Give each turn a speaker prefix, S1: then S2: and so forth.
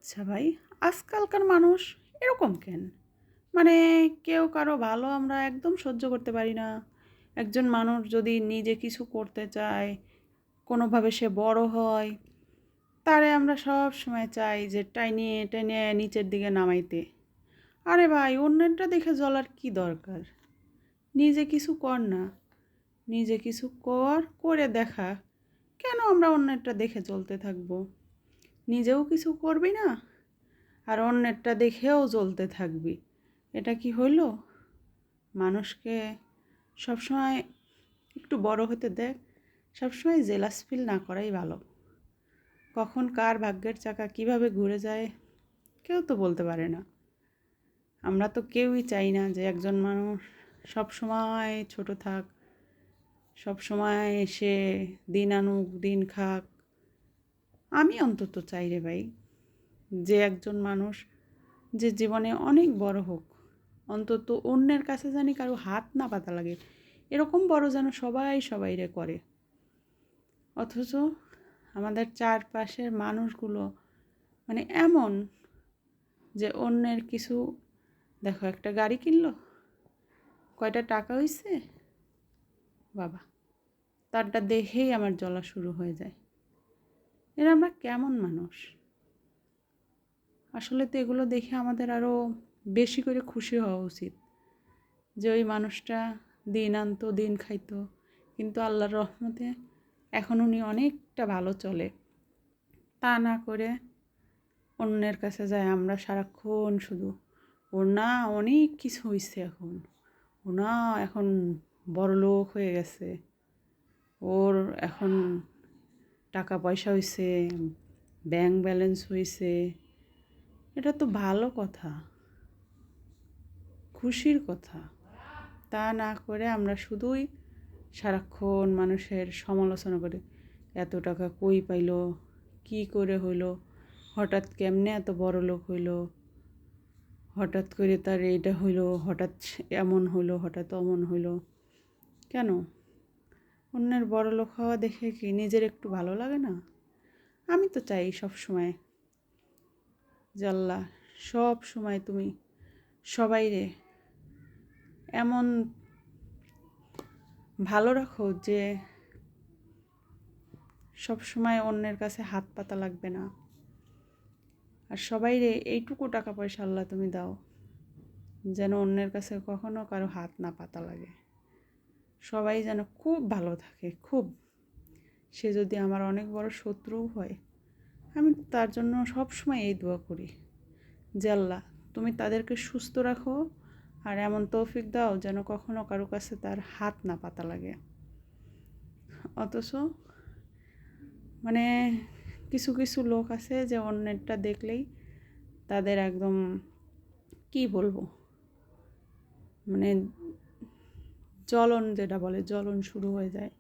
S1: আচ্ছা ভাই, আজকালকার মানুষ এরকম কেন? মানে কেউ কারো ভালো আমরা একদম সহ্য করতে পারি না। একজন মানুষ যদি নিজে কিছু করতে চায়, কোনোভাবে সে বড় হয়, তারে আমরা সব সময় চাই যে টাইনিয়ে টেনে নিচের দিকে নামাইতে। আরে ভাই, অন্যেরটা দেখে জ্বলার কি দরকার? নিজে কিছু কর না, নিজে কিছু করে দেখা। কেন আমরা অন্যেরটা দেখে চলতে থাকবো? নিজেও কিছু করবি না, আর অন্যেরটা দেখেও জ্বলতে থাকবি। এটা কি হইল? মানুষকে সবসময় একটু বড় হতে দেখ। সবসময় জেলাস ফিল না করাই ভালো। কখন কার ভাগ্যের চাকা কিভাবে ঘুরে যায় কেউ তো বলতে পারে না। আমরা তো কেউই চাই না যে একজন মানুষ সব সময় ছোট থাক, সব সময় সে দিন আনুক দিন খাক। আমি অন্তত চাই রে ভাই, যে একজন মানুষ যে জীবনে অনেক বড় হোক, অন্তত অন্যের কাছে জানি কারো হাত না পাতা লাগে, এরকম বড় যেন সবাই সবাইরে করে। অথচ আমাদের চারপাশের মানুষগুলো মানে এমন যে অন্যের কিছু, দেখো একটা গাড়ি কিনলো, কয়টা টাকা হইছে, বাবা তারটা দেখেই আমার জ্বলা শুরু হয়ে যায়। এরা আমরা কেমন মানুষ? আসলে তো এগুলো দেখে আমাদের আরও বেশি করে খুশি হওয়া উচিত যে ওই মানুষটা দিন আনতো দিন খাইতো, কিন্তু আল্লাহর রহমতে এখন উনি অনেকটা ভালো চলে। তা না করে অন্যের কাছে যায় আমরা সারাক্ষণ শুধু ওর না অনেক কিছু হয়েছে, এখন ও না এখন বড়লোক হয়ে গেছে, ওর এখন টাকা পয়সা হয়েছে, ব্যাংক ব্যালেন্স হয়েছে। এটা তো ভালো কথা, খুশির কথা। তা না করে আমরা শুধুই সারাক্ষণ মানুষের সমালোচনা করে, এত টাকা কই পাইলো, কি করে হইলো, হঠাৎ কেমনে এত বড় লোক হইলো, হঠাৎ করে তার এইটা হইলো, হঠাৎ এমন হইলো, হঠাৎ অমন হইলো। কেন? অন্যের বড় লোক হওয়া দেখে কি নিজের একটু ভালো লাগে না? আমি তো চাই সব সময় যে আল্লাহ সব সময় তুমি সবাইরে এমন ভালো রাখো যে সব সময় অন্যের কাছে হাত পাতা লাগবে না। আর সবাইরে এইটুকু টাকা পয়সা আল্লাহ তুমি দাও যেন অন্যের কাছে কখনো কারো হাত না পাতা লাগে। সবাই যেন খুব ভালো থাকে, খুব। সে যদি আমার অনেক বড় শত্রুও হয়, আমি তার জন্য সব সময় এই দোয়া করি যে আল্লাহ তুমি তাদেরকে সুস্থ রাখো, আর এমন তৌফিক দাও যেন কখনো কারো কাছে তার হাত না পাতা লাগে। অথচ মানে কিছু কিছু লোক আছে যে অন্যেরটা দেখলেই তাদের একদম কি বলবো, মানে জ্বলন, যেটা বলে জ্বলন শুরু হয়ে যায়।